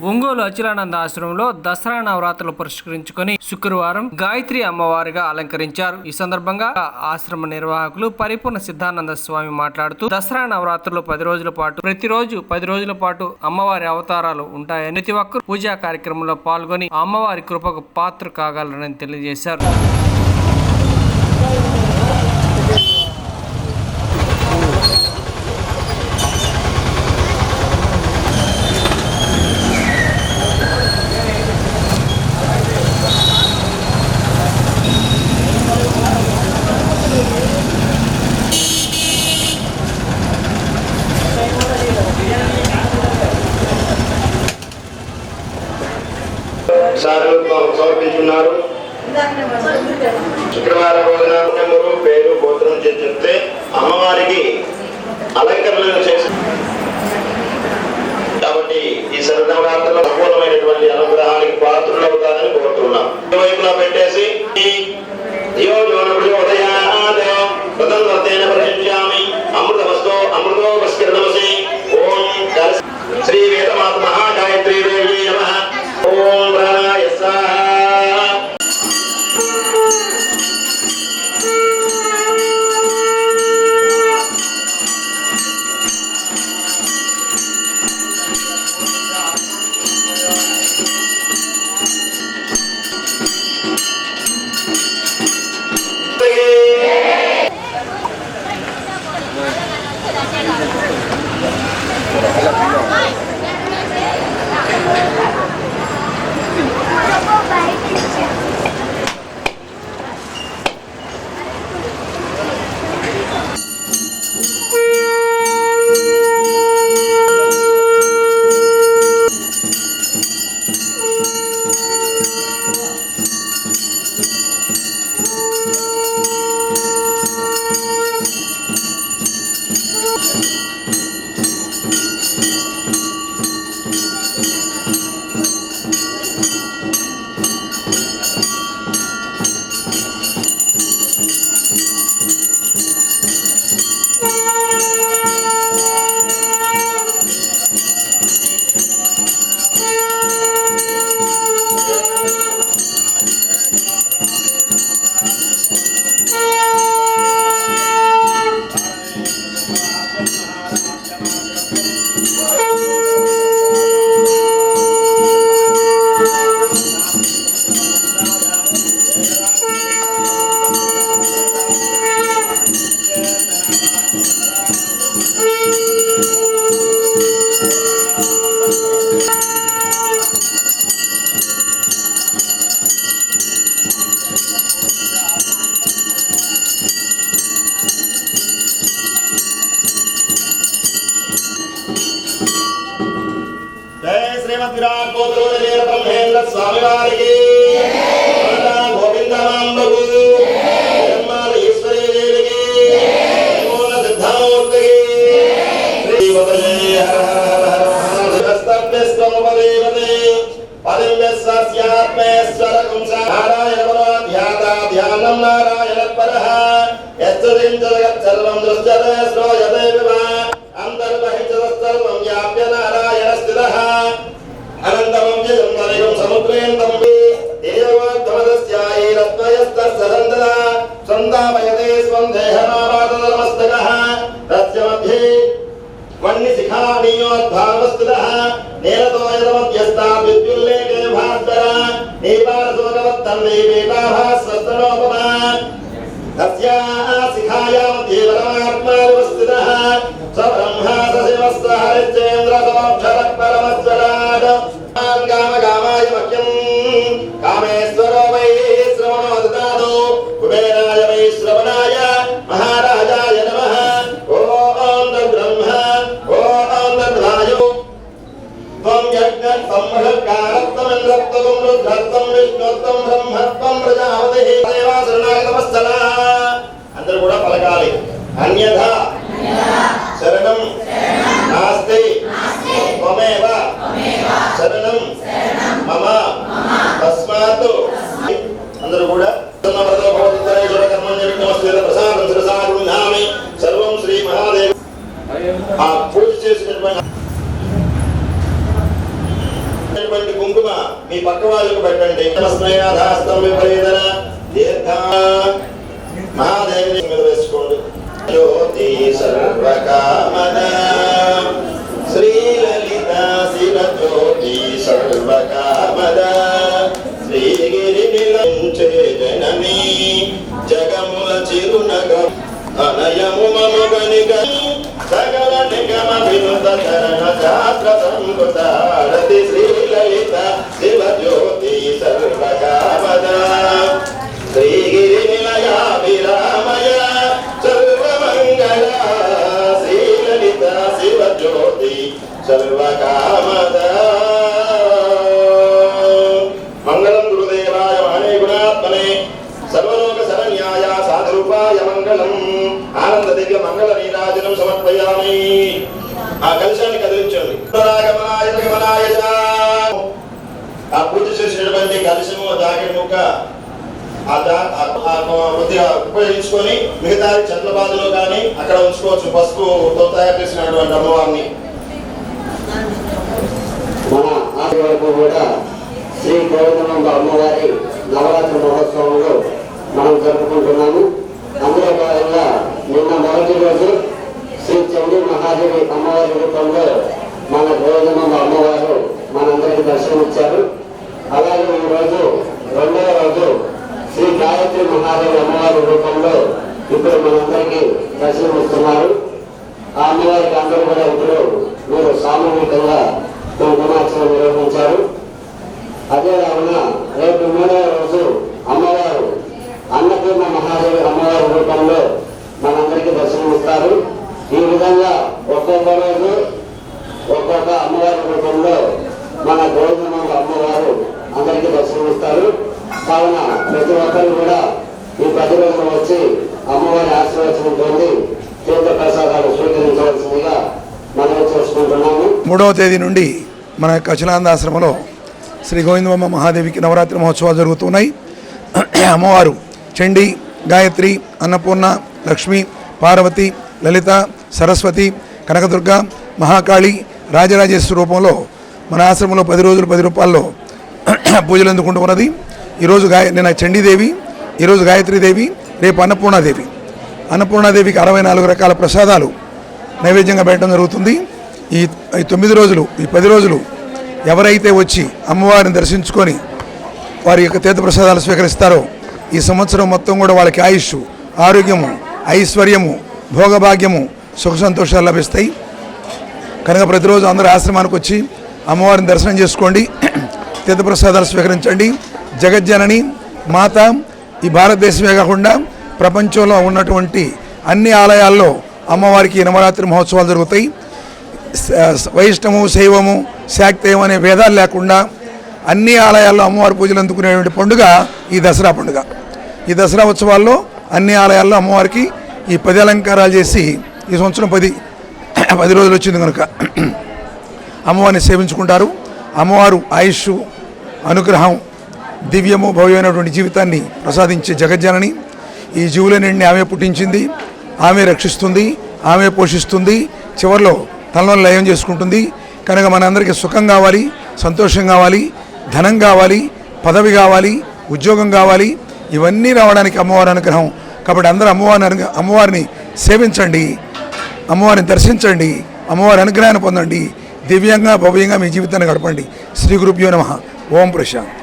ఒంగోలు అచిలానంద ఆశ్రమంలో దసరా నవరాత్రులు పురస్కరించుకొని శుక్రవారం గాయత్రి అమ్మవారిగా అలంకరించారు. ఈ సందర్భంగా ఆశ్రమ నిర్వాహకులు పరిపూర్ణ సిద్ధానంద స్వామి మాట్లాడుతూ దసరా నవరాత్రులు 10 రోజుల పాటు ప్రతిరోజు 10 రోజుల పాటు అమ్మవారి అవతారాలు ఉంటాయని, ప్రతి ఒక్కరూ పూజా కార్యక్రమంలో పాల్గొని అమ్మవారి కృపకు పాత్ర కాగలరని తెలియజేశారు. సమర్పించున్నారు. శుక్రవారం రోజున నెంబరు పేరు గోత్రం చెప్తే అమ్మవారికి అలంకరణలు చేసి, కాబట్టి ఈ శరన్నవరాత్రుల్లో సంపూర్ణమైనటువంటి అనుగ్రహానికి పాత్రలు అవుతారని కోరుతున్నాం. వైపులా పెట్టేసి శ్రీ వేదమాత మహాగాయత్రీ దేవి నమః. ఓం ప్రాణాయ స్వాహా. స్వామి వారికి గోవిందమాంబకు జన్మాల ఈశ్వరీ దేవికి మూల సిద్ధామూర్తికి శ్రీవదే హర హర హర హస్తవ్యస్వముపదేవతే పదివ్యస్యాత్మేశ్వరకం నారాయణమనోధ్యానం నారాయణపరః యస్తిం జగత్సర్వం దృశ్యతే శ్రూయతే వివ అంతర్బహిర్జగత్సర్వం వ్యాప్య నారాయణ స్థితః అనంతమం జగన్నాయకం సముద్రేంతం దేవోత్తమదస్యాయిరత్వయస్తసరందద సందామయతే స్వం దేహనామాదమస్తకః తస్య మధ్యే వన్నిశిఖానీయోద్భావస్థితః నేలతో యదమధ్యస్థా విద్యుల్లేఖే భాస్కర నీపారసోగవత్తన్నే వేదాభాస్వస్తనోపమా తస్యా శిఖాయా మధ్యే పరమాత్మా వ్యవస్థితః స బ్రహ్మా స శివస్స హరిశ్చేంద్ర సమక్షరః పరమస్వరాట్ కామకామాయ మఖ్యం కామేశ్వరో వై శ్రవణో దదాతు కుబేరాయ వై శ్రవణాయ మహారాజాయ నమః. ఓం తద్బ్రహ్మ ఓం తద్వాయు త్వం యజ్ఞః సంహకారత్వమింద్రత్వం రుద్రత్వం విష్ణుత్వం బ్రహ్మత్వం ప్రజాపతిః దేవాశరణాగతమస్తల. అందరూ కూడా పలకాలి. అన్యథా శరణం నాస్తి త్వమేవ శరణం మమ తస్మాత్. అందరూ కూడా సర్వం శ్రీ మహాదేవ్ పూజ చేసినటువంటి ఉన్నటువంటి కుంకుమ మీ పక్క వాళ్ళకు పెట్టండి. స్నేహాదాస్తం విపరీతన దీర్ఘ మహాదేవి మీద వేసుకోండి. జ్యోతి సర్వకామద శ్రీలలిత శివ జ్యోతి సర్వకామద శ్రీగిరి నిలంచే జననీ జగముల చిరునగ అనయము మము గనిగ సకల నిగమ వినుత చరణ శాస్త్ర సంకృత ఆరతి శ్రీలలిత శివ జ్యోతి సర్వకామద శ్రీగిరి నిలయ విరామయ సర్వమంగళ శ్రీలలిత శివ జ్యోతి సర్వకామద మంగళం గురుదేవాయ మహనే గుణాత్మనే సర్వలోక శరణ్యాయ సాధురూపాయ మంగళం. ఆనంద దివ్య మంగళ నీరాజనం సమర్పయామి. ఆ కలశాన్ని కదిలించండి. ఆ పూజ చేసినటువంటి కలశము జాకెట్ ముక్క కొద్దిగా ఉపయోగించుకొని మిగతా చంద్రబాదులో కానీ అక్కడ ఉంచుకోవచ్చు. పసుపుతో తయారు చేసినటువంటి అమ్మవారిని మన ఆది వరకు కూడా శ్రీ గౌతమంబ అమ్మవారి నవరాత్రి మహోత్సవంలో మనం జరుపుకుంటున్నాము. అందులో భాగంగా నిన్న మొదటి రోజు శ్రీ చండీ మహాదేవి అమ్మవారి రూపంలో మన గౌతమంబ అమ్మవారు మనందరికీ దర్శనమిచ్చారు. అలాగే ఈరోజు రెండవ రోజు శ్రీ గాయత్రి మహాదేవి అమ్మవారి రూపంలో ఇప్పుడు మనందరికీ దర్శనమిస్తున్నారు. ఆ అమ్మవారికి అందరూ కూడా ఇప్పుడు మీరు సామూహికంగా కుంకుమార్చన నిర్వహించారు. అదే కావున రేపు మూడవ రోజు అమ్మవారు అన్నపూర్ణ మహాదేవి అమ్మవారి రూపంలో మనందరికీ దర్శనమిస్తారు. ఈ విధంగా ఒక్కొక్క రోజు ఒక్కొక్క అమ్మవారి రూపంలో మన గౌతమ అమ్మవారు అందరికీ దర్శనమిస్తారు. కావున ప్రతి ఒక్కరు కూడా ఈ 10 రోజులు వచ్చి అమ్మవారి ఆశీర్వచనం పొంది తీర్థ ప్రసాదాలు స్వీకరించవలసిందిగా మనం చేసుకుంటున్నాము. 3వ తేదీ నుండి మన యొక్క అచలానందాశ్రమంలో శ్రీ గోవిందమ్మ మహాదేవికి నవరాత్రి మహోత్సవాలు జరుగుతున్నాయి. అమ్మవారు చండీ, గాయత్రి, అన్నపూర్ణ, లక్ష్మి, పార్వతి, లలిత, సరస్వతి, కనకదుర్గ, మహాకాళి, రాజరాజేశ్వరి రూపంలో మన ఆశ్రమంలో 10 రోజులు 10 రూపాయల్లో పూజలు అందుకుంటూ ఉన్నది. ఈరోజు నిన్న చండీదేవి, ఈరోజు గాయత్రీదేవి, రేపు అన్నపూర్ణాదేవి. అన్నపూర్ణాదేవికి 64 రకాల ప్రసాదాలు నైవేద్యంగా పెట్టడం జరుగుతుంది. ఈ 9 రోజులు, ఈ 10 రోజులు ఎవరైతే వచ్చి అమ్మవారిని దర్శించుకొని వారి యొక్క తీర్థ ప్రసాదాలు స్వీకరిస్తారో ఈ సంవత్సరం మొత్తం కూడా వాళ్ళకి ఆయుష్, ఆరోగ్యము, ఐశ్వర్యము, భోగభాగ్యము, సుఖ సంతోషాలు లభిస్తాయి. కనుక ప్రతిరోజు అందరూ ఆశ్రమానికి వచ్చి అమ్మవారిని దర్శనం చేసుకోండి, తీర్థప్రసాదాలు స్వీకరించండి. జగజ్జనని మాత ఈ భారతదేశమే కాకుండా ప్రపంచంలో ఉన్నటువంటి అన్ని ఆలయాల్లో అమ్మవారికి నవరాత్రి మహోత్సవాలు జరుగుతాయి. వైష్ణవము, శైవము, శాక్తేయం అనే భేదాలు లేకుండా అన్ని ఆలయాల్లో అమ్మవారి పూజలు అందుకునేటువంటి పండుగ ఈ దసరా పండుగ. ఈ దసరా ఉత్సవాల్లో అన్ని ఆలయాల్లో అమ్మవారికి ఈ 10 అలంకారాలు చేసి ఈ సంవత్సరం 10 రోజులు వచ్చింది కనుక అమ్మవారిని సేవించుకుంటారు. అమ్మవారు ఆయుష్, అనుగ్రహం, దివ్యము, భవ్యమైనటువంటి జీవితాన్ని ప్రసాదించే జగజ్జనని. ఈ జీవులన్నింటినీ ఆమె పుట్టించింది, ఆమె రక్షిస్తుంది, ఆమె పోషిస్తుంది, చివరిలో తనలో లయం చేసుకుంటుంది. కనుక మనందరికీ సుఖం కావాలి, సంతోషం కావాలి, ధనం కావాలి, పదవి కావాలి, ఉద్యోగం కావాలి, ఇవన్నీ రావడానికి అమ్మవారి అనుగ్రహం. కాబట్టి అందరూ అమ్మవారిని సేవించండి, అమ్మవారిని దర్శించండి, అమ్మవారి అనుగ్రహాన్ని పొందండి, దివ్యంగా భవ్యంగా మీ జీవితాన్ని గడపండి. శ్రీ గురుభ్యో నమః. ఓం ప్రశాంత్.